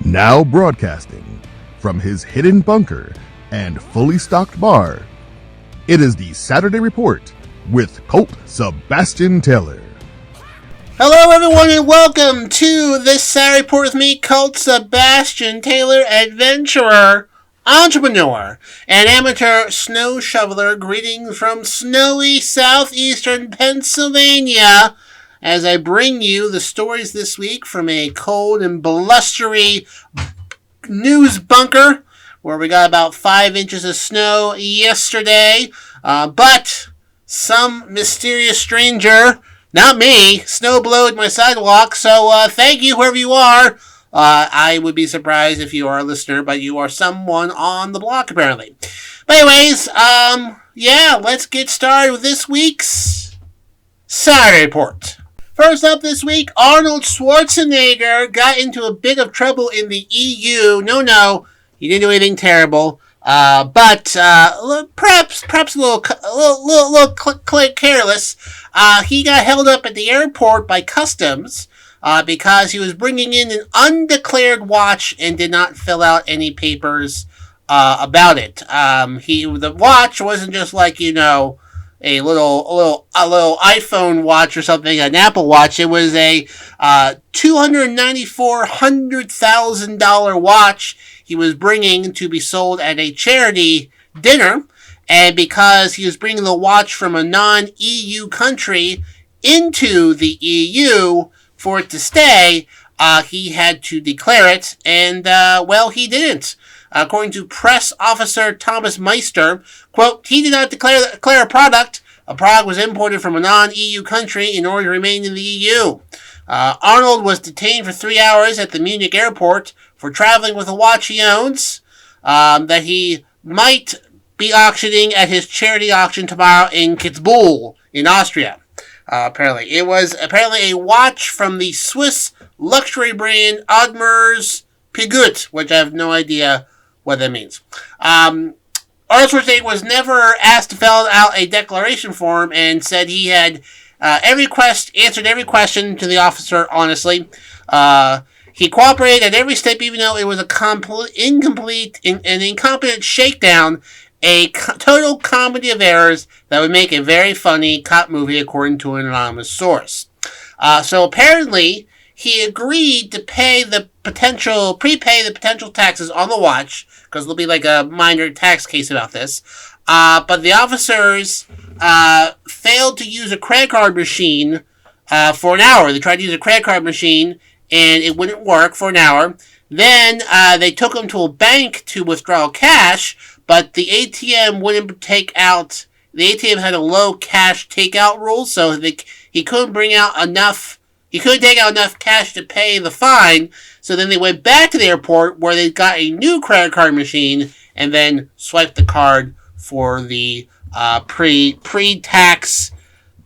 Now broadcasting from his hidden bunker and fully stocked bar, it is the Saturday Report with Colt Sebastian Taylor. Hello everyone and welcome to this Saturday Report with me, Colt Sebastian Taylor, adventurer, entrepreneur, and amateur snow shoveler. Greetings from snowy southeastern Pennsylvania as I bring you the stories this week from a cold and blustery news bunker where we got about 5 inches of snow yesterday, but some mysterious stranger, not me, snow blowed my sidewalk, so thank you whoever you are. I would be surprised if you are a listener, but you are someone on the block apparently. But anyways, let's get started with this week's Saturday Report. First up this week, Arnold Schwarzenegger got into a bit of trouble in the EU. No, he didn't do anything terrible. But perhaps a little careless. He got held up at the airport by customs because he was bringing in an undeclared watch and did not fill out any papers about it. The watch wasn't just like, a little iPhone watch or something, an Apple Watch. It was a $294,000 watch he was bringing to be sold at a charity dinner, and because he was bringing the watch from a non-EU country into the EU for it to stay, he had to declare it, and he didn't. According to press officer Thomas Meister, quote, he did not declare a product. A product was imported from a non-EU country in order to remain in the EU. Arnold was detained for 3 hours at the Munich airport for traveling with a watch he owns that he might be auctioning at his charity auction tomorrow in Kitzbühel in Austria. Apparently, it was a watch from the Swiss luxury brand Audemars Piguet, which I have no idea what that means. Arnold Schwarzenegger was never asked to fill out a declaration form and said he had answered every question to the officer honestly. He cooperated at every step, even though it was a incomplete and incompetent shakedown, a total comedy of errors that would make a very funny cop movie, according to an anonymous source. So apparently, he agreed to prepay the potential taxes on the watch, because there'll be like a minor tax case about this. But the officers failed to use a credit card machine for an hour. They tried to use a credit card machine, and it wouldn't work for an hour. Then they took him to a bank to withdraw cash, but the ATM wouldn't take out. The ATM had a low cash takeout rule, so he couldn't bring out enough. He couldn't take out enough cash to pay the fine, so then they went back to the airport where they got a new credit card machine and then swiped the card for the pre-tax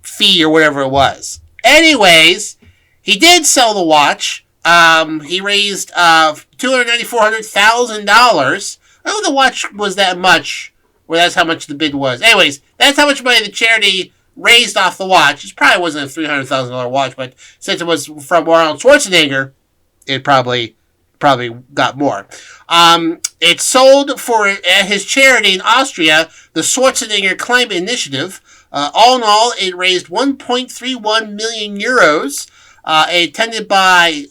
fee or whatever it was. Anyways, he did sell the watch. He raised $294,000. I don't know if the watch was that much, or that's how much the bid was. Anyways, that's how much money the charity raised off the watch. It probably wasn't a $300,000 watch, but since it was from Arnold Schwarzenegger, it probably got more. It sold for his charity in Austria, the Schwarzenegger Climate Initiative. All in all, it raised 1.31 million euros. Attended by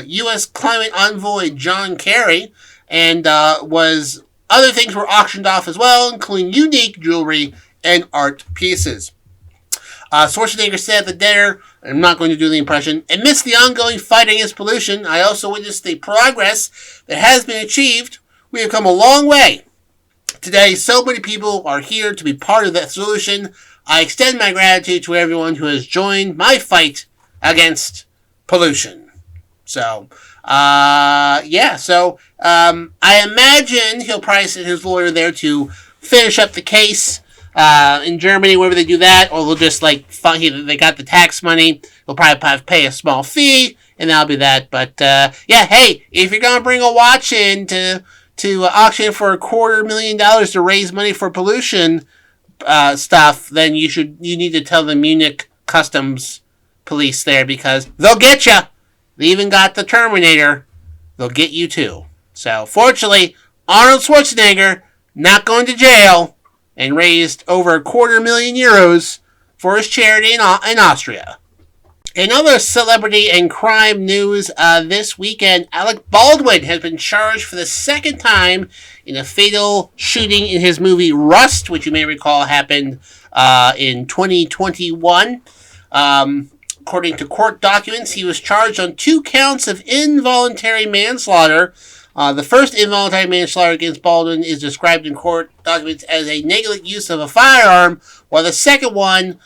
U.S. climate envoy John Kerry, and other things were auctioned off as well, including unique jewelry and art pieces. Schwarzenegger said at the dinner, I'm not going to do the impression, amidst the ongoing fight against pollution, I also witnessed the progress that has been achieved. We have come a long way. Today, so many people are here to be part of that solution. I extend my gratitude to everyone who has joined my fight against pollution. So, I imagine he'll probably send his lawyer there to finish up the case. In Germany, wherever they do that, or they'll just they got the tax money, they'll probably have to pay a small fee, and that'll be that. But hey, if you're gonna bring a watch in to auction for $250,000 to raise money for pollution stuff, then you need to tell the Munich customs police there, because they'll get you. They even got the Terminator they'll get you too. So, fortunately, Arnold Schwarzenegger not going to jail and raised over €250,000 for his charity in Austria. In other celebrity and crime news this weekend, Alec Baldwin has been charged for the second time in a fatal shooting in his movie Rust, which you may recall happened in 2021. According to court documents, he was charged on 2 counts of involuntary manslaughter. The first involuntary manslaughter against Baldwin is described in court documents as a negligent use of a firearm, while the second one,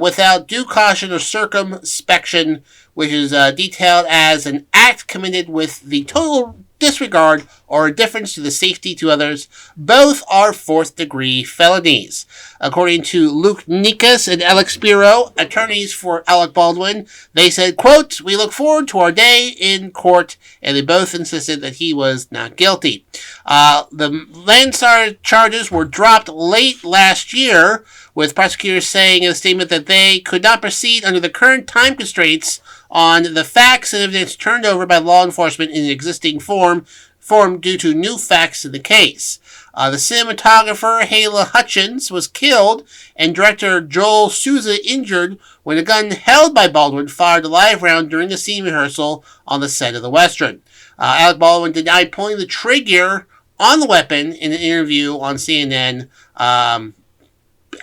without due caution or circumspection, which is detailed as an act committed with the total disregard or indifference to the safety to others. Both are 4th-degree felonies. According to Luke Nikas and Alex Spiro, attorneys for Alec Baldwin, they said, quote, "We look forward to our day in court," and they both insisted that he was not guilty. The manslaughter charges were dropped late last year, with prosecutors saying in a statement that they could not proceed under the current time constraints on the facts and evidence turned over by law enforcement in the existing form due to new facts in the case. The cinematographer Halyna Hutchins was killed and director Joel Souza injured when a gun held by Baldwin fired a live round during a scene rehearsal on the set of the Western. Alec Baldwin denied pulling the trigger on the weapon in an interview on CNN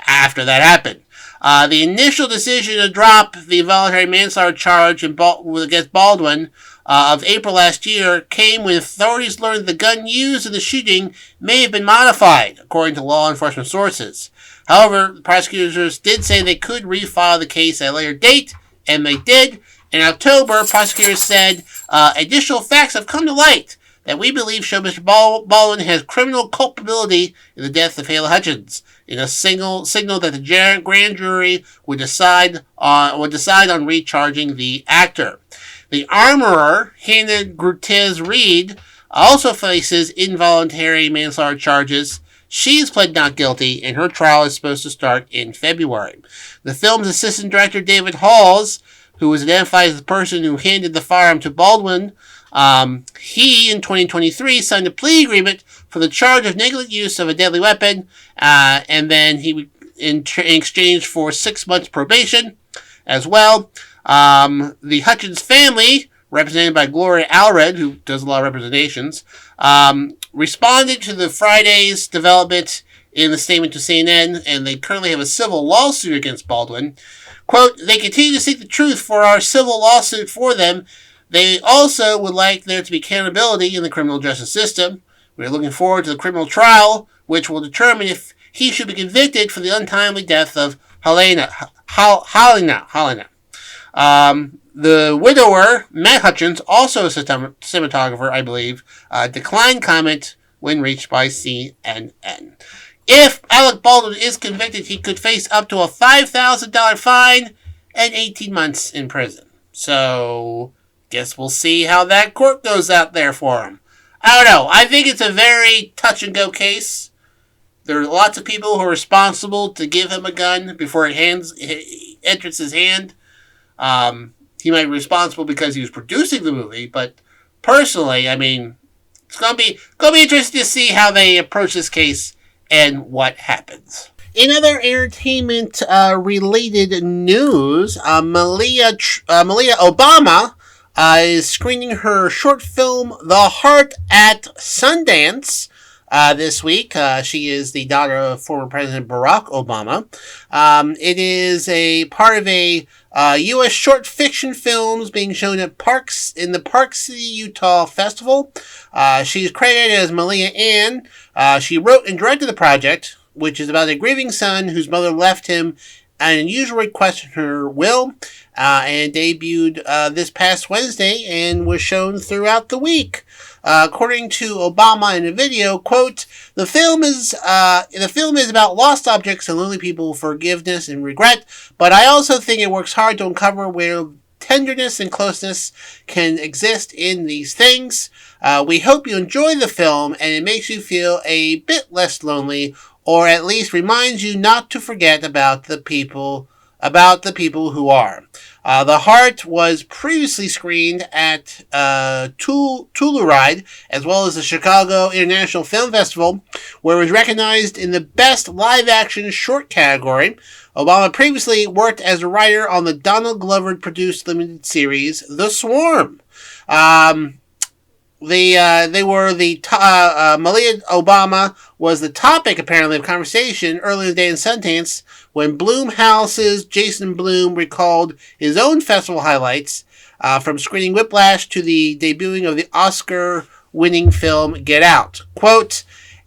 after that happened. The initial decision to drop the involuntary manslaughter charge against Baldwin of April last year came when authorities learned the gun used in the shooting may have been modified, according to law enforcement sources. However, the prosecutors did say they could refile the case at a later date, and they did. In October, prosecutors said additional facts have come to light that we believe show Mr. Baldwin has criminal culpability in the death of Halyna Hutchins, in a signal that the grand jury would decide on recharging the actor. The armorer, Hannah Gutierrez Reed, also faces involuntary manslaughter charges. She's pled not guilty, and her trial is supposed to start in February. The film's assistant director, David Halls, who was identified as the person who handed the firearm to Baldwin, he, in 2023, signed a plea agreement for the charge of negligent use of a deadly weapon, and then he, in exchange for 6 months probation as well. The Hutchins family, represented by Gloria Allred, who does a lot of representations, responded to the Friday's development in the statement to CNN, and they currently have a civil lawsuit against Baldwin. Quote, "They continue to seek the truth for our civil lawsuit for them. They also would like there to be accountability in the criminal justice system. We are looking forward to the criminal trial, which will determine if he should be convicted for the untimely death of Halyna. The widower, Matt Hutchins, also a cinematographer, I believe, declined comment when reached by CNN. If Alec Baldwin is convicted, he could face up to a $5,000 fine and 18 months in prison. So, guess we'll see how that court goes out there for him. I don't know. I think it's a very touch-and-go case. There are lots of people who are responsible to give him a gun before it enters his hand. He might be responsible because he was producing the movie, but personally, I mean, it's gonna be interesting to see how they approach this case and what happens. In other entertainment related news, Malia Obama is screening her short film The Heart at Sundance this week. She is the daughter of former President Barack Obama. It is a part of a U.S. short fiction films being shown at in the Park City, Utah Festival. She's credited as Malia Ann. She wrote and directed the project, which is about a grieving son whose mother left him an unusual request in her will, and debuted this past Wednesday and was shown throughout the week. According to Obama in a video, quote, the film is about lost objects and lonely people, forgiveness and regret, but I also think it works hard to uncover where tenderness and closeness can exist in these things. We hope you enjoy the film and it makes you feel a bit less lonely, or at least reminds you not to forget about the people who are. The Heart was previously screened at Telluride, as well as the Chicago International Film Festival, where it was recognized in the Best Live-Action Short category. Obama previously worked as a writer on the Donald Glover-produced limited series The Swarm. Malia Obama was the topic, apparently, of conversation earlier in the day in Sundance when Blumhouse's Jason Blum recalled his own festival highlights, from screening Whiplash to the debuting of the Oscar-winning film Get Out. Quote,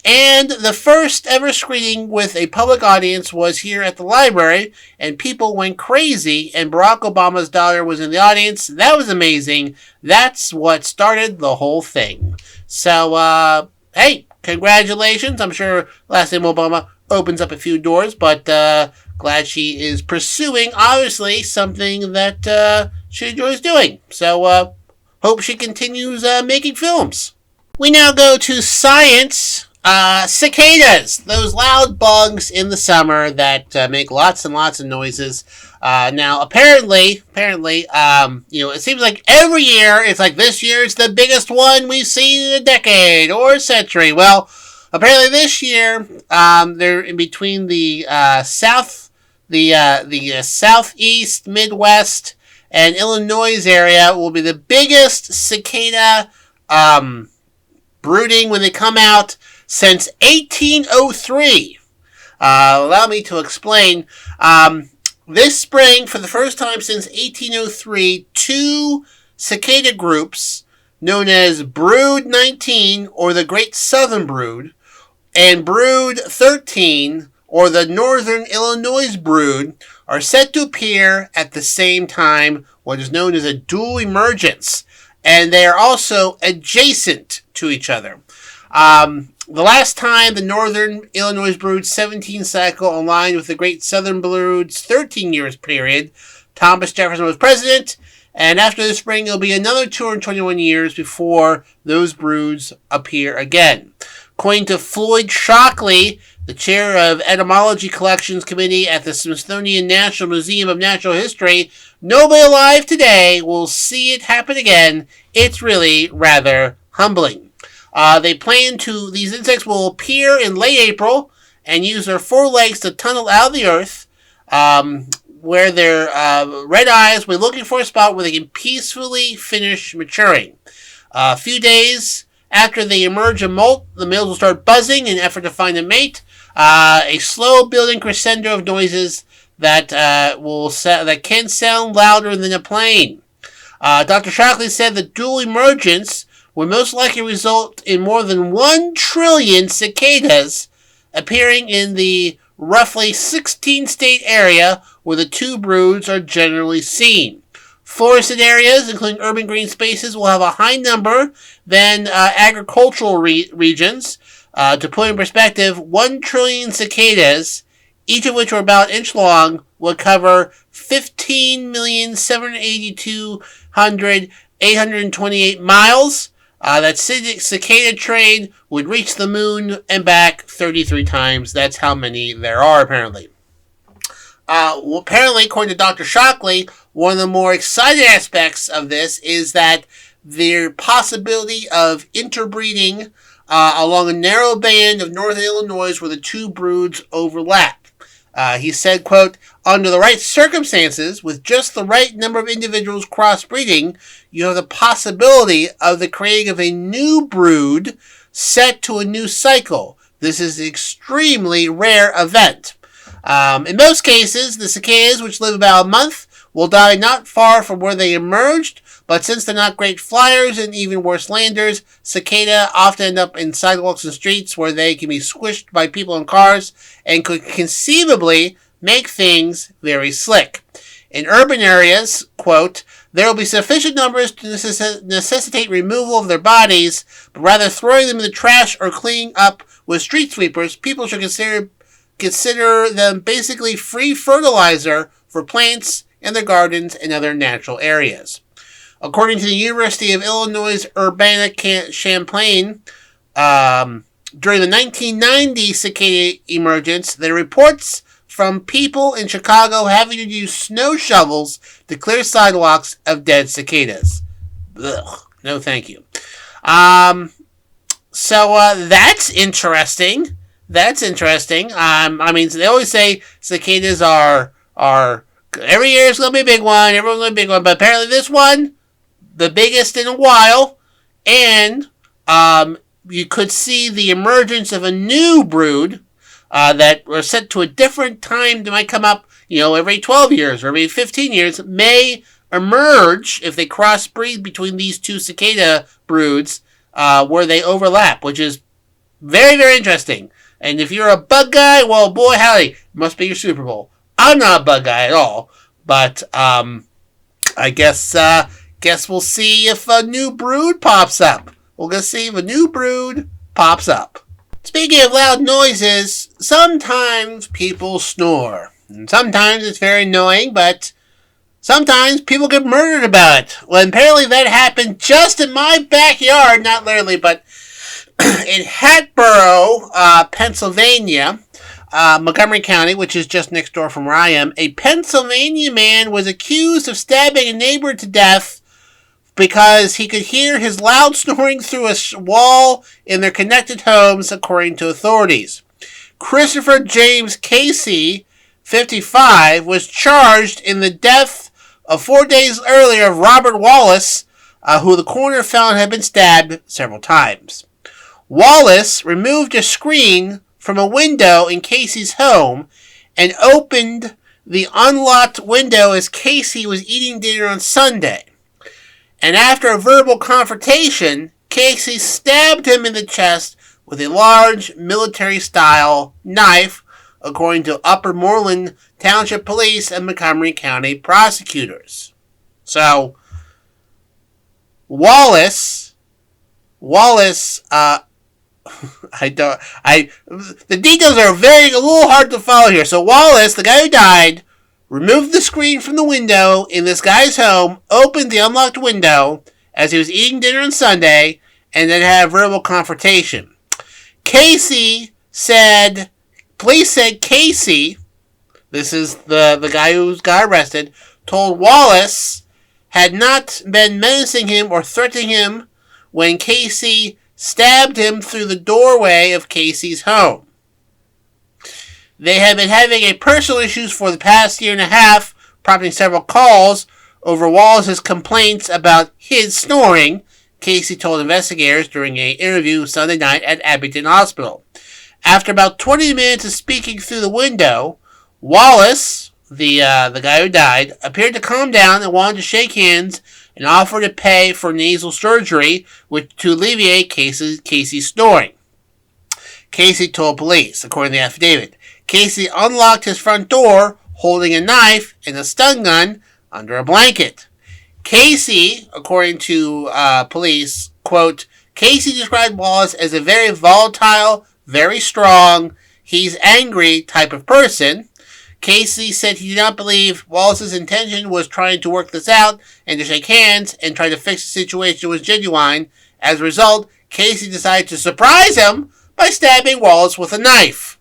"And the first ever screening with a public audience was here at the library, and people went crazy, and Barack Obama's daughter was in the audience. That was amazing. That's what started the whole thing." So, hey, congratulations. I'm sure last name Obama opens up a few doors, but glad she is pursuing, obviously, something that she enjoys doing. So, hope she continues making films. We now go to science. Cicadas, those loud bugs in the summer that make lots and lots of noises. Now, apparently, it seems like every year it's like this year it's the biggest one we've seen in a decade or a century. Well, apparently this year, they're in between the southeast, Midwest, and Illinois area will be the biggest cicada brooding when they come out since 1803. Allow me to explain. This spring, for the first time since 1803, two cicada groups known as Brood 19, or the Great Southern Brood, and Brood 13, or the Northern Illinois Brood, are set to appear at the same time, what is known as a dual emergence, and they are also adjacent to each other. The last time the Northern Illinois Brood's 17 cycle aligned with the Great Southern Brood's 13 years period, Thomas Jefferson was president, and after the spring it'll be another 221 years before those broods appear again. According to Floyd Shockley, the chair of Entomology Collections Committee at the Smithsonian National Museum of Natural History, nobody alive today will see it happen again. It's really rather humbling. These insects will appear in late April and use their forelegs to tunnel out of the earth, where their red eyes will be looking for a spot where they can peacefully finish maturing. A few days after they emerge and molt, the males will start buzzing in an effort to find a mate, a slow building crescendo of noises that can sound louder than a plane. Dr. Shockley said the dual emergence would most likely result in more than 1 trillion cicadas appearing in the roughly 16-state area where the two broods are generally seen. Forested areas, including urban green spaces, will have a high number than agricultural regions. To put in perspective, 1 trillion cicadas, each of which are about an inch long, would cover 15,782,828 miles. That cicada train would reach the moon and back 33 times. That's how many there are, apparently. Apparently, according to Dr. Shockley, one of the more exciting aspects of this is that the possibility of interbreeding along a narrow band of northern Illinois where the two broods overlap. He said, quote, "Under the right circumstances, with just the right number of individuals crossbreeding, you have the possibility of the creating of a new brood set to a new cycle. This is an extremely rare event. In most cases, the cicadas, which live about a month, will die not far from where they emerged, but since they're not great flyers and even worse landers, cicada often end up in sidewalks and streets where they can be squished by people and cars and could conceivably make things very slick. In urban areas," quote, "there will be sufficient numbers to necessitate removal of their bodies, but rather throwing them in the trash or cleaning up with street sweepers, people should consider them basically free fertilizer for plants in their gardens and other natural areas." According to the University of Illinois Urbana-Champaign, during the 1990 cicada emergence, there are reports from people in Chicago having to use snow shovels to clear sidewalks of dead cicadas. Ugh, no thank you. So that's interesting. That's interesting. I mean, they always say cicadas are every year is going to be a big one. Everyone's going to be a big one. But apparently this one, the biggest in a while. And you could see the emergence of a new brood that are set to a different time that might come up, every 12 years or every 15 years, may emerge if they crossbreed between these two cicada broods where they overlap, which is very, very interesting. And if you're a bug guy, well, boy, howdy, it must be your Super Bowl. I'm not a bug guy at all, but I guess we'll see if a new brood pops up. We're going to see if a new brood pops up. Speaking of loud noises, sometimes people snore. And sometimes it's very annoying, but sometimes people get murdered about it. Well, apparently that happened just in my backyard, not literally, but in Hatboro, Pennsylvania, Montgomery County, which is just next door from where I am, a Pennsylvania man was accused of stabbing a neighbor to death because he could hear his loud snoring through a wall in their connected homes, according to authorities. Christopher James Casey, 55, was charged in the death of 4 days earlier of Robert Wallace, who the coroner found had been stabbed several times. Wallace removed a screen from a window in Casey's home and opened the unlocked window as Casey was eating dinner on Sunday. And after a verbal confrontation, Casey stabbed him in the chest with a large military-style knife, according to Upper Moreland Township Police and Montgomery County prosecutors. So, Wallace, the details are a little hard to follow here. So Wallace, the guy who died, removed the screen from the window in this guy's home, opened the unlocked window as he was eating dinner on Sunday, and then had a verbal confrontation. Police said Casey, this is the guy who got arrested, told Wallace had not been menacing him or threatening him when Casey stabbed him through the doorway of Casey's home. They had been having personal issues for the past year and a half, prompting several calls over Wallace's complaints about his snoring, Casey told investigators during an interview Sunday night at Abington Hospital. After about 20 minutes of speaking through the window, Wallace, the guy who died, appeared to calm down and wanted to shake hands and offered to pay for nasal surgery to alleviate Casey's snoring. Casey told police, according to the affidavit. Casey unlocked his front door holding a knife and a stun gun under a blanket. Casey, according to police, quote, Casey described Wallace as a very volatile, very strong, he's angry type of person. Casey said he did not believe Wallace's intention was trying to work this out and to shake hands and try to fix the situation was genuine. As a result, Casey decided to surprise him by stabbing Wallace with a knife.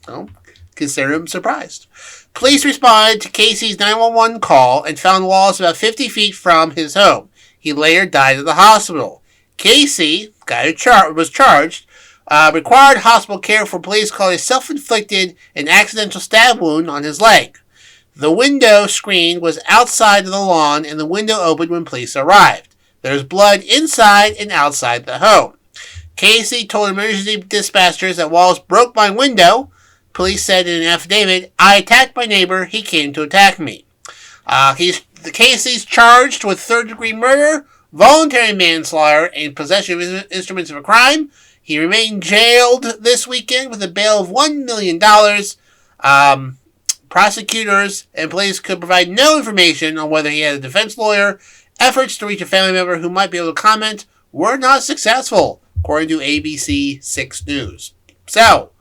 So, consider him surprised. Police responded to Casey's 911 call and found Wallace about 50 feet from his home. He later died at the hospital. Casey, guy who was charged, required hospital care for police called a self-inflicted and accidental stab wound on his leg. The window screen was outside of the lawn and the window opened when police arrived. There was blood inside and outside the home. Casey told emergency dispatchers that Wallace broke my window. Police said in an affidavit, I attacked my neighbor, he came to attack me. Casey's charged with third-degree murder, voluntary manslaughter, and possession of instruments of a crime. He remained jailed this weekend with a bail of $1 million. Prosecutors and police could provide no information on whether he had a defense lawyer. Efforts to reach a family member who might be able to comment were not successful, according to ABC 6 News. So,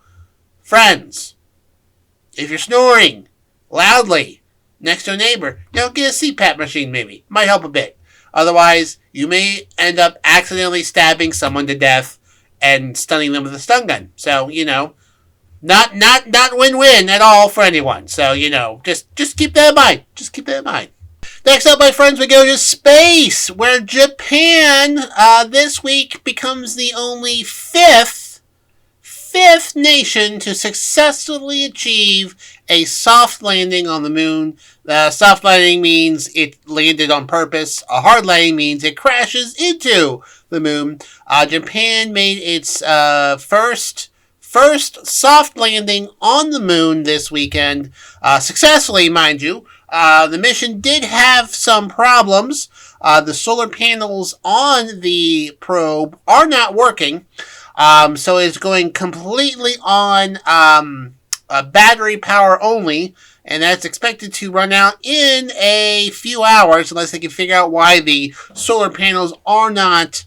friends, if you're snoring loudly next to a neighbor, get a CPAP machine maybe. Might help a bit. Otherwise, you may end up accidentally stabbing someone to death and stunning them with a stun gun. So, Not win-win at all for anyone. So, just keep that in mind. Just keep that in mind. Next up, my friends, we go to space, where Japan this week becomes the only fifth nation to successfully achieve a soft landing on the moon. Soft landing means it landed on purpose. A hard landing means it crashes into the moon. Japan made its first soft landing on the moon this weekend, successfully, mind you. The mission did have some problems. The solar panels on the probe are not working. So it's going completely on battery power only, and that's expected to run out in a few hours unless they can figure out why the solar panels are not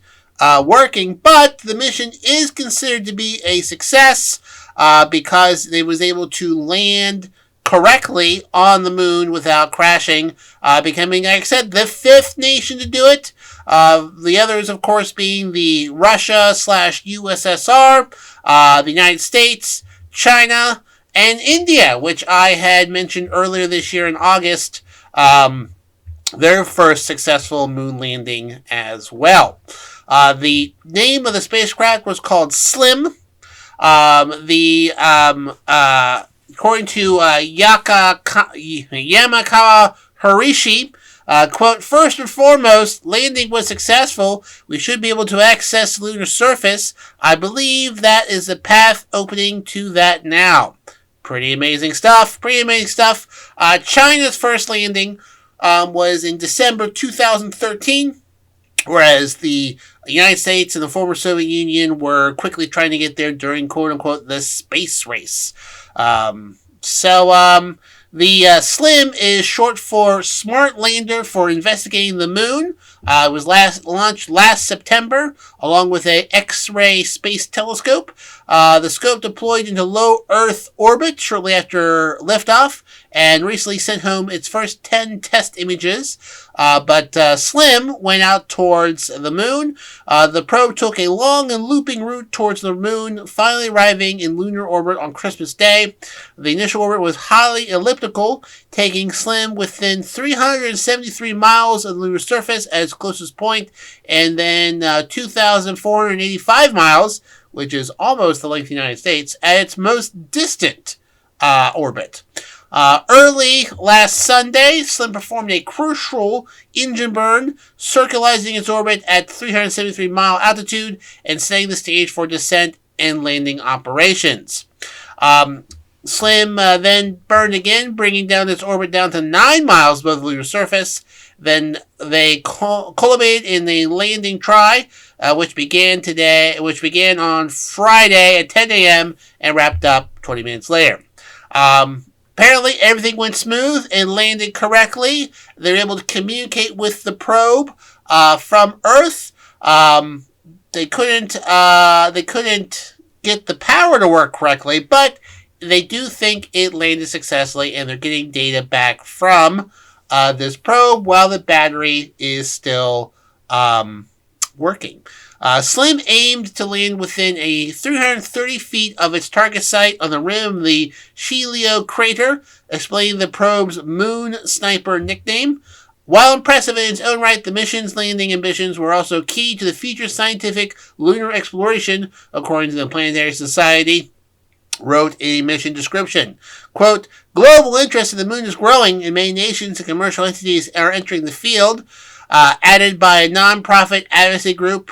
working. But the mission is considered to be a success because they was able to land correctly on the moon without crashing, becoming, like I said, the fifth nation to do it. The others, of course, being the Russia/USSR, the United States, China, and India, which I had mentioned earlier this year in August, their first successful moon landing as well. The name of the spacecraft was called SLIM. According to Yamakawa Harishi, quote, "First and foremost, landing was successful. We should be able to access the lunar surface. I believe that is the path opening to that now." Pretty amazing stuff. China's first landing was in December 2013, whereas the United States and the former Soviet Union were quickly trying to get there during, quote-unquote, the space race. The SLIM is short for Smart Lander for Investigating the Moon. It was launched last September, along with a X-ray space telescope. The scope deployed into low Earth orbit shortly after liftoff, and recently sent home its first 10 test images. But SLIM went out towards the moon. The probe took a long and looping route towards the moon, finally arriving in lunar orbit on Christmas Day. The initial orbit was highly elliptical, taking SLIM within 373 miles of the lunar surface at its closest point, and then 2,485 miles, which is almost the length of the United States, at its most distant orbit. Early last Sunday, SLIM performed a crucial engine burn, circulating its orbit at 373-mile altitude and setting the stage for descent and landing operations. SLIM then burned again, bringing down its orbit down to 9 miles above the lunar surface. Then they culminated in the landing try, which began on Friday at 10 a.m. and wrapped up 20 minutes later. Apparently, everything went smooth and landed correctly. They were able to communicate with the probe from Earth. They couldn't get the power to work correctly, but they do think it landed successfully, and they're getting data back from this probe while the battery is still working. SLIM aimed to land within 330 feet of its target site on the rim of the Shelio crater, explaining the probe's Moon Sniper nickname. While impressive in its own right, the mission's landing ambitions were also key to the future scientific lunar exploration, according to the Planetary Society wrote a mission description. Quote, "Global interest in the moon is growing, and many nations and commercial entities are entering the field," added the nonprofit advocacy group,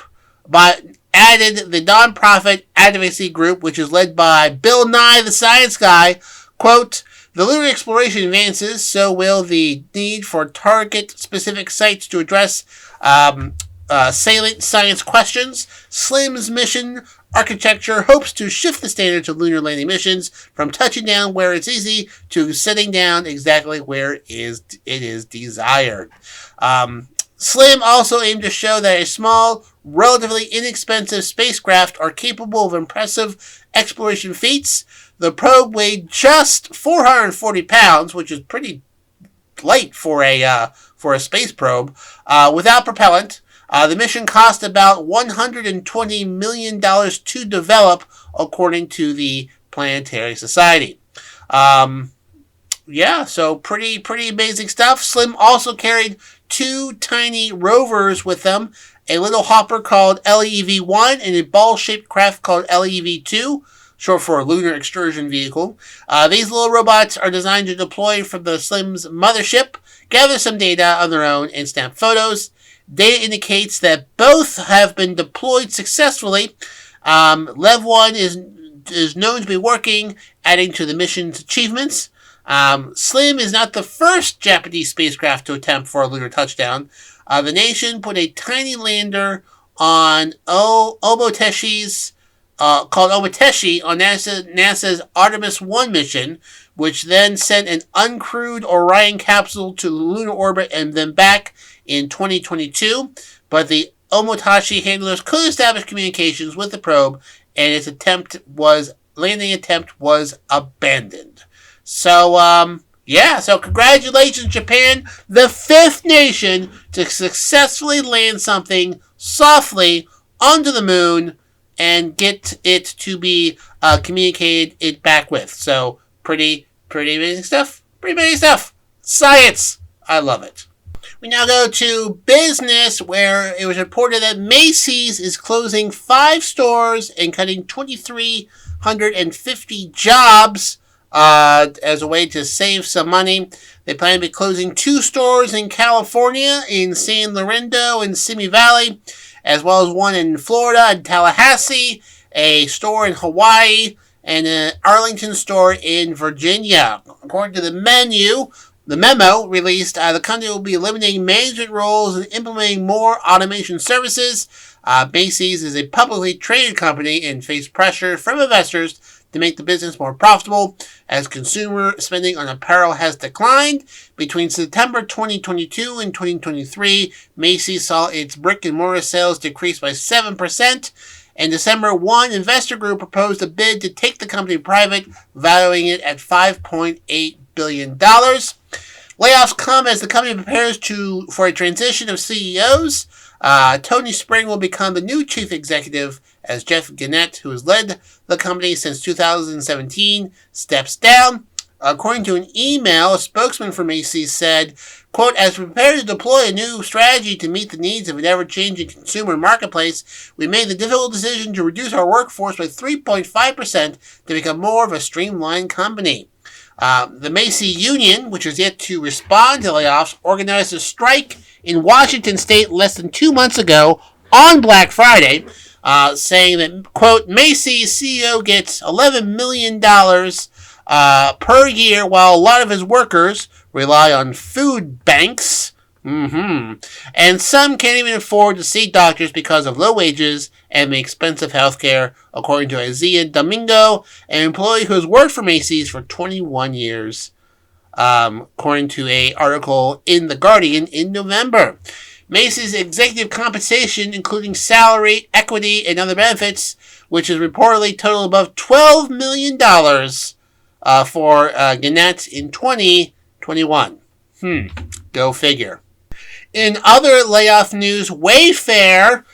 which is led by Bill Nye, the Science Guy. Quote, "The lunar exploration advances, so will the need for target-specific sites to address salient science questions. SLIM's mission architecture hopes to shift the standards of lunar landing missions from touching down where it's easy to setting down exactly where it is desired." SLIM also aimed to show that a small, relatively inexpensive spacecraft are capable of impressive exploration feats. The probe weighed just 440 pounds, which is pretty light for a space probe, without propellant. The mission cost about $120 million to develop, according to the Planetary Society. Yeah, so pretty amazing stuff. Slim also carried 2 tiny rovers with them, a little hopper called LEV-1 and a ball-shaped craft called LEV-2, short for a Lunar Excursion Vehicle. These little robots are designed to deploy from the Slim's mothership, gather some data on their own, and snap photos. Data indicates that both have been deployed successfully. LEV-1 is known to be working, adding to the mission's achievements. Slim is not the first Japanese spacecraft to attempt for a lunar touchdown. The nation put a tiny lander on Omoteshi's called Omoteshi on NASA's Artemis 1 mission, which then sent an uncrewed Orion capsule to the lunar orbit and then back in 2022. But the Omoteshi handlers could establish communications with the probe, and its landing attempt was abandoned. So, so congratulations, Japan, the 5th nation to successfully land something softly onto the moon and get it to be communicated it back with. So, pretty amazing stuff. Pretty amazing stuff. Science. I love it. We now go to business, where it was reported that Macy's is closing 5 stores and cutting 2,350 jobs as a way to save some money. They plan to be closing 2 stores in California, in San Lorenzo and Simi Valley, as well as one in Florida and Tallahassee, a store in Hawaii, and an Arlington store in Virginia. According to the memo released, the company will be eliminating management roles and implementing more automation services. Macy's is a publicly traded company and faced pressure from investors to make the business more profitable as consumer spending on apparel has declined. Between September 2022 and 2023, Macy's saw its brick-and-mortar sales decrease by 7%. In December, one investor group proposed a bid to take the company private, valuing it at $5.8 billion. Layoffs come as the company prepares for a transition of CEOs. Tony Spring will become the new chief executive as Jeff Gennett, who has led the company since 2017, steps down. According to an email, a spokesman for Macy's said, quote, "As we prepare to deploy a new strategy to meet the needs of an ever-changing consumer marketplace, we made the difficult decision to reduce our workforce by 3.5% to become more of a streamlined company." The Macy's union, which has yet to respond to layoffs, organized a strike in Washington state less than 2 months ago on Black Friday, saying that, quote, "Macy's CEO gets $11 million per year while a lot of his workers rely on food banks. And some can't even afford to see doctors because of low wages and the expensive health care," according to Isaiah Domingo, an employee who has worked for Macy's for 21 years, according to an article in The Guardian in November. Macy's executive compensation, including salary, equity, and other benefits, which is reportedly total above $12 million for Gannett in 2021. Go figure. In other layoff news, Wayfair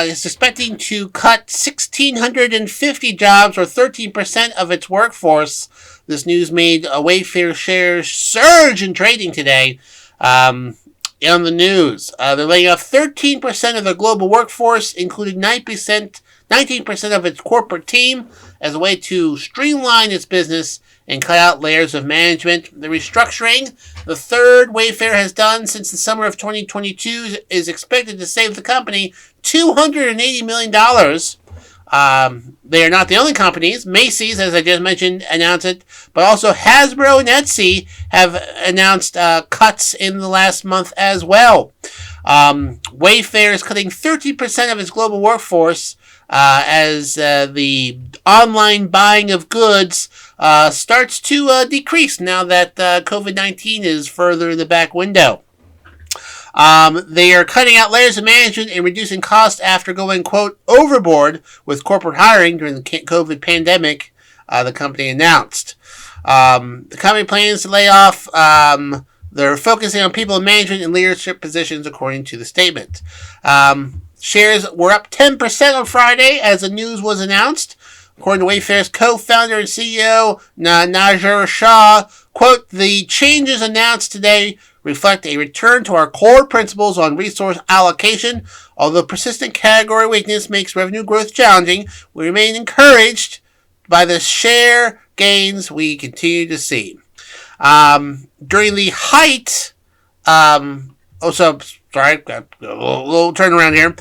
is expecting to cut 1,650 jobs, or 13% of its workforce. This news made Wayfair shares surge in trading today. On the news, they're laying off 13% of their global workforce, including 19% of its corporate team, as a way to streamline its business and cut out layers of management. The restructuring, the third Wayfair has done since the summer of 2022, is expected to save the company $280 million. They are not the only companies. Macy's, as I just mentioned, announced it, but also Hasbro and Etsy have announced cuts in the last month as well. Wayfair is cutting 30% of its global workforce as the online buying of goods starts to decrease now that COVID-19 is further in the back window. They are cutting out layers of management and reducing costs after going, quote, overboard with corporate hiring during the COVID pandemic, the company announced. The company plans to lay off. They're focusing on people in management and leadership positions, according to the statement. Shares were up 10% on Friday as the news was announced. According to Wayfair's co-founder and CEO, Najar Shah, quote, the changes announced today reflect a return to our core principles on resource allocation. Although persistent category weakness makes revenue growth challenging, we remain encouraged by the share gains we continue to see. During the height, sorry, got a little turnaround here.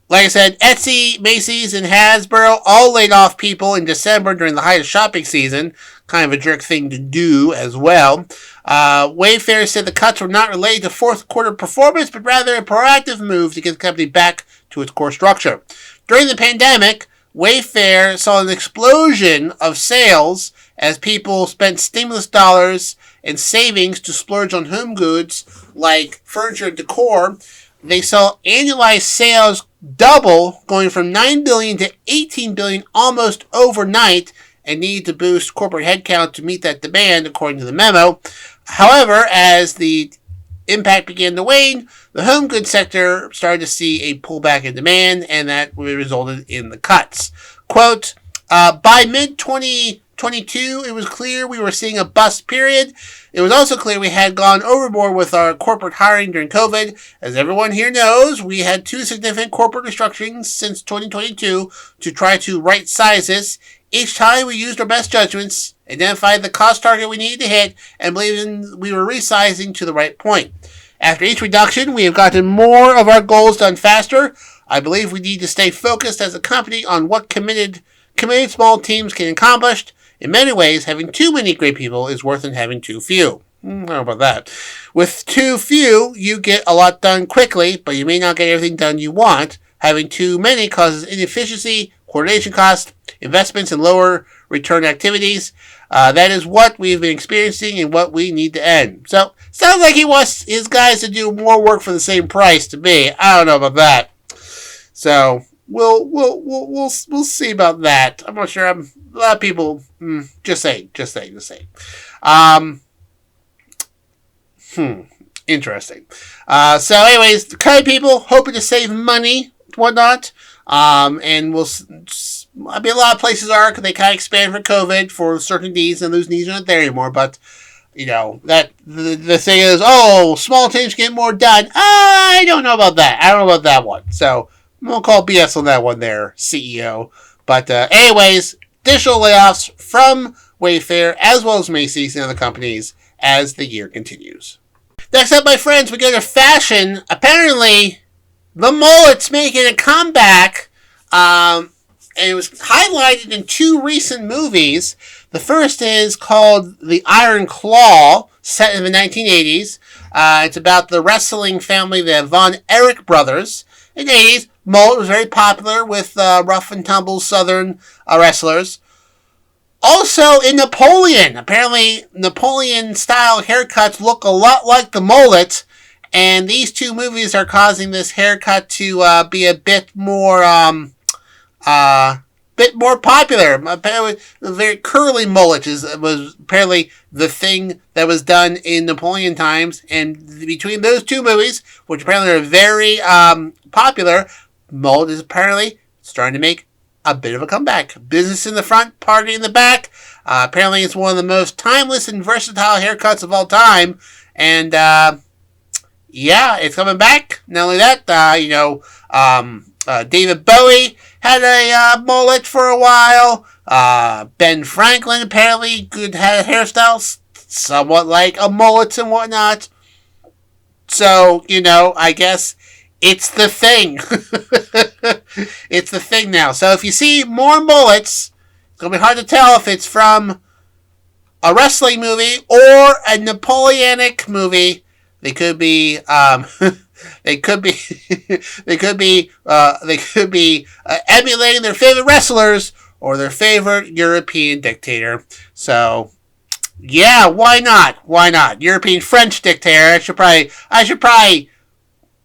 Like I said, Etsy, Macy's, and Hasbro all laid off people in December during the height of shopping season. Kind of a jerk thing to do as well. Wayfair said the cuts were not related to fourth quarter performance, but rather a proactive move to get the company back to its core structure. During the pandemic, Wayfair saw an explosion of sales as people spent stimulus dollars and savings to splurge on home goods like furniture and decor. They saw annualized sales double, going from $9 billion to $18 billion almost overnight, and needed to boost corporate headcount to meet that demand, according to the memo. However, as the impact began to wane, the home goods sector started to see a pullback in demand, and that resulted in the cuts. Quote, by mid-2022, it was clear we were seeing a bust period. It was also clear we had gone overboard with our corporate hiring during COVID. As everyone here knows, we had 2 significant corporate restructurings since 2022 to try to right-size this. Each time we used our best judgments, identified the cost target we needed to hit, and believed we were resizing to the right point. After each reduction, we have gotten more of our goals done faster. I believe we need to stay focused as a company on what committed small teams can accomplish. In many ways, having too many great people is worse than having too few. I don't know about that. With too few, you get a lot done quickly, but you may not get everything done you want. Having too many causes inefficiency, coordination costs, investments in lower return activities. That is what we've been experiencing and what we need to end. So, sounds like he wants his guys to do more work for the same price to me. I don't know about that. So, we'll see about that. I'm not sure. A lot of people, just saying. Interesting. So anyways, the kind of people hoping to save money, whatnot, and I mean, a lot of places are, because they kind of expand for COVID for certain needs, and those needs aren't there anymore, but, you know, that the thing is, small teams get more done. I don't know about that. I don't know about that one. So, I'm going to call BS on that one there, CEO. But anyways, additional layoffs from Wayfair, as well as Macy's and other companies, as the year continues. Next up, my friends, we go to fashion. Apparently, the mullet's making a comeback. And it was highlighted in 2 recent movies. The first is called The Iron Claw, set in the 1980s. It's about the wrestling family, the Von Erich brothers. In the 80s, mullet was very popular with rough and tumble Southern wrestlers. Also in Napoleon. Apparently, Napoleon-style haircuts look a lot like the mullet. And these 2 movies are causing this haircut to be a bit more popular. Apparently, the very curly mullet was apparently the thing that was done in Napoleon times. And between those 2 movies, which apparently are very popular, mullet is apparently starting to make a bit of a comeback. Business in the front, party in the back. Apparently, it's one of the most timeless and versatile haircuts of all time. And yeah, it's coming back. Not only that, David Bowie had a mullet for a while. Ben Franklin apparently had a hairstyle somewhat like a mullet and whatnot. So, I guess it's the thing. It's the thing now. So if you see more mullets, it's going to be hard to tell if it's from a wrestling movie or a Napoleonic movie. They could be emulating their favorite wrestlers or their favorite European dictator. So, yeah, why not? Why not? European French dictator. I should probably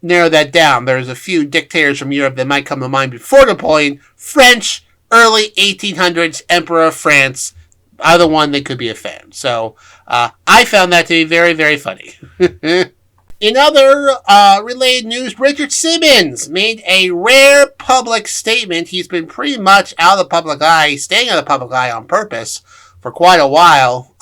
narrow that down. There's a few dictators from Europe that might come to mind before Napoleon. French, early 1800s, Emperor of France. Either one, they could be a fan. So, I found that to be very, very funny. In other related news, Richard Simmons made a rare public statement. He's been pretty much out of the public eye, staying out of the public eye on purpose for quite a while,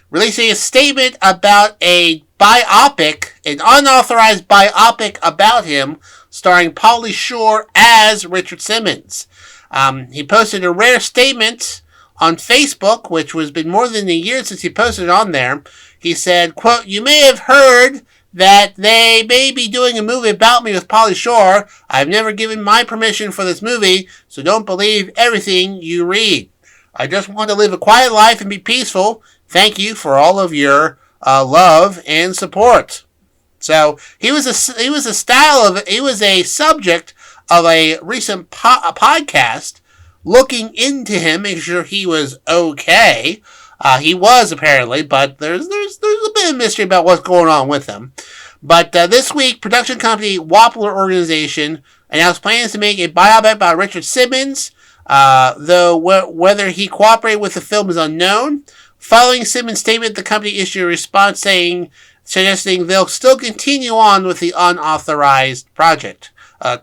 releasing a statement about a biopic, an unauthorized biopic about him, starring Pauly Shore as Richard Simmons. He posted a rare statement on Facebook, which was been more than a year since he posted it on there. He said, quote, "You may have heard that they may be doing a movie about me with Pauly Shore. I've never given my permission for this movie, so don't believe everything you read. I just want to live a quiet life and be peaceful. Thank you for all of your love and support." So he was a subject of a recent podcast looking into him, making sure he was okay. He was apparently, but there's a bit of mystery about what's going on with him. But this week, production company Wappler Organization announced plans to make a biopic about Richard Simmons, though whether he cooperated with the film is unknown. Following Simmons' statement, the company issued a response suggesting they'll still continue on with the unauthorized project.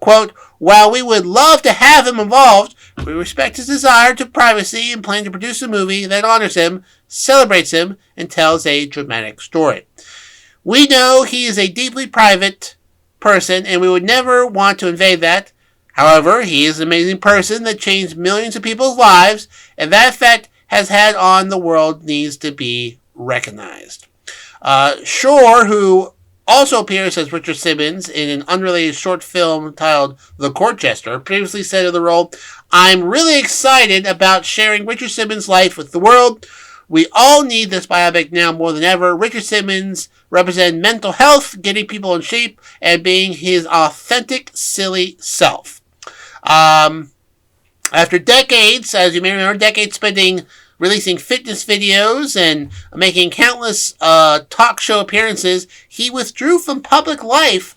Quote, "While we would love to have him involved, we respect his desire to privacy and plan to produce a movie that honors him, celebrates him, and tells a dramatic story. We know he is a deeply private person, and we would never want to invade that. However, he is an amazing person that changed millions of people's lives, and that effect has had on the world needs to be recognized." Shore, who also appears as Richard Simmons in an unrelated short film titled The Court Jester, previously said of the role, "I'm really excited about sharing Richard Simmons' life with the world. We all need this biopic now more than ever. Richard Simmons represented mental health, getting people in shape, and being his authentic, silly self." After decades, as you may remember, spending releasing fitness videos and making countless talk show appearances, he withdrew from public life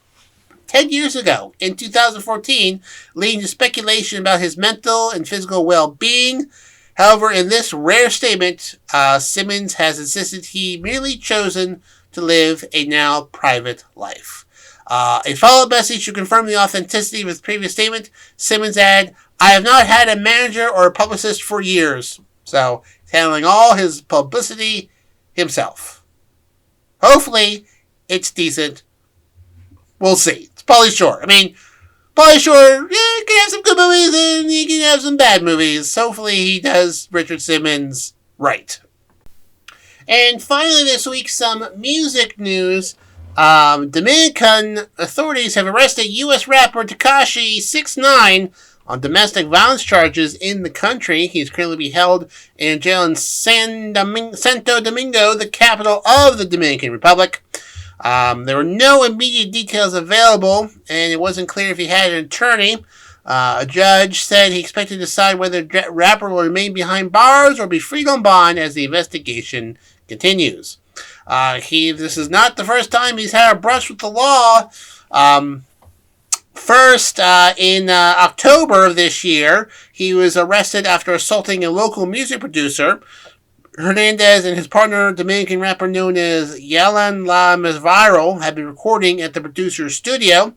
10 years ago in 2014, leading to speculation about his mental and physical well-being. However, in this rare statement, Simmons has insisted he merely chosen to live a now private life. A follow-up message to confirm the authenticity of his previous statement, Simmons added, "I have not had a manager or a publicist for years." So, he's handling all his publicity himself. Hopefully, it's decent. We'll see. It's Pauly Shore. I mean, Pauly Shore, he can have some good movies and he can have some bad movies. Hopefully, he does Richard Simmons right. And finally this week, some music news. Dominican authorities have arrested U.S. rapper Tekashi 6ix9ine on domestic violence charges in the country. He's currently being held in jail in Santo Domingo, the capital of the Dominican Republic. There were no immediate details available, and it wasn't clear if he had an attorney. A judge said he expected to decide whether the rapper will remain behind bars or be freed on bond as the investigation continues. This is not the first time he's had a brush with the law. First, in October of this year, he was arrested after assaulting a local music producer. Hernandez and his partner, Dominican rapper known as Yalan La Mesviro, had been recording at the producer's studio.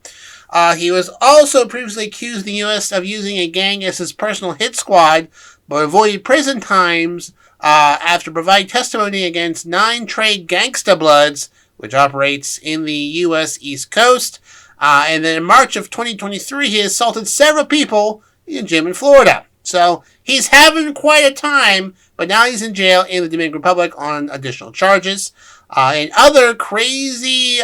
He was also previously accused in the U.S. of using a gang as his personal hit squad, but avoided prison times after providing testimony against 9 Trade Gangsta Bloods, which operates in the U.S. East Coast. And then in March of 2023, he assaulted several people in a gym in Florida. So he's having quite a time, but now he's in jail in the Dominican Republic on additional charges. In other crazy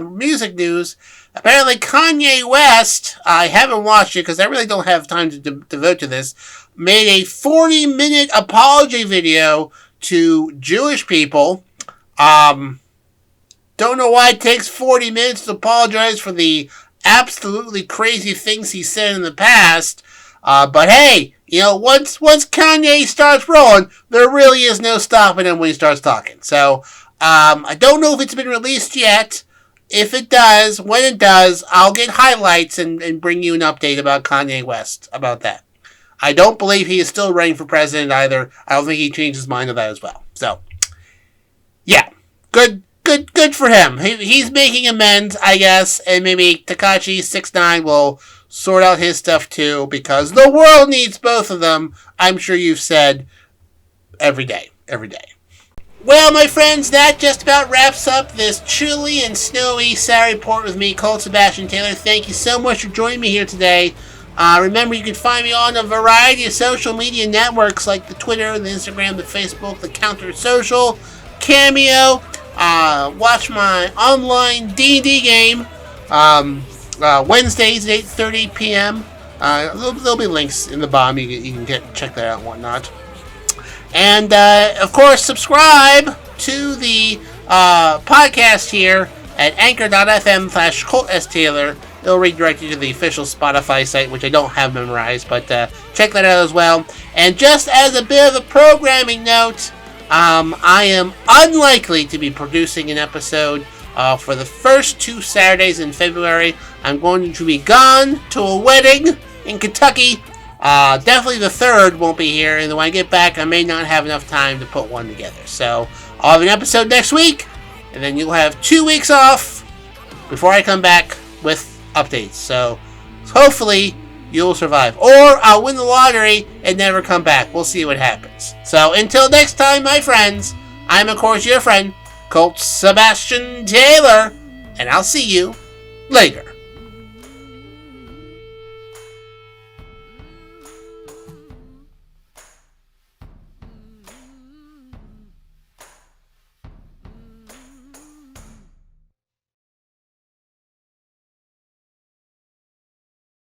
music news, apparently Kanye West, I haven't watched it because I really don't have time to devote to this, made a 40-minute apology video to Jewish people. Don't know why it takes 40 minutes to apologize for the absolutely crazy things he said in the past. But hey, once Kanye starts rolling, there really is no stopping him when he starts talking. So, I don't know if it's been released yet. If it does, when it does, I'll get highlights and bring you an update about Kanye West about that. I don't believe he is still running for president either. I don't think he changed his mind on that as well. So, yeah, good good for him. He's making amends, I guess, and maybe Tekashi 6ix9ine will sort out his stuff too, because the world needs both of them. I'm sure you've said every day. Well, my friends, that just about wraps up this chilly and snowy Saturday report with me, Colt Sebastian Taylor. Thank you so much for joining me here today. Remember, you can find me on a variety of social media networks like the Twitter, the Instagram, the Facebook, the Counter Social, Cameo. Watch my online D&D game Wednesdays at 8:30 p.m. There'll be links in the bottom. You can check that out and whatnot. And, of course, subscribe to the podcast here at anchor.fm/Colt S. Taylor. It'll redirect you to the official Spotify site, which I don't have memorized, but check that out as well. And just as a bit of a programming note, I am unlikely to be producing an episode for the first 2 Saturdays in February. I'm going to be gone to a wedding in Kentucky. Definitely the 3rd won't be here, and when I get back, I may not have enough time to put one together. So, I'll have an episode next week, and then you'll have 2 weeks off before I come back with updates. So, hopefully, you'll survive. Or, I'll win the lottery and never come back. We'll see what happens. So, until next time, my friends, I'm, of course, your friend, Colt Sebastian Taylor, and I'll see you later.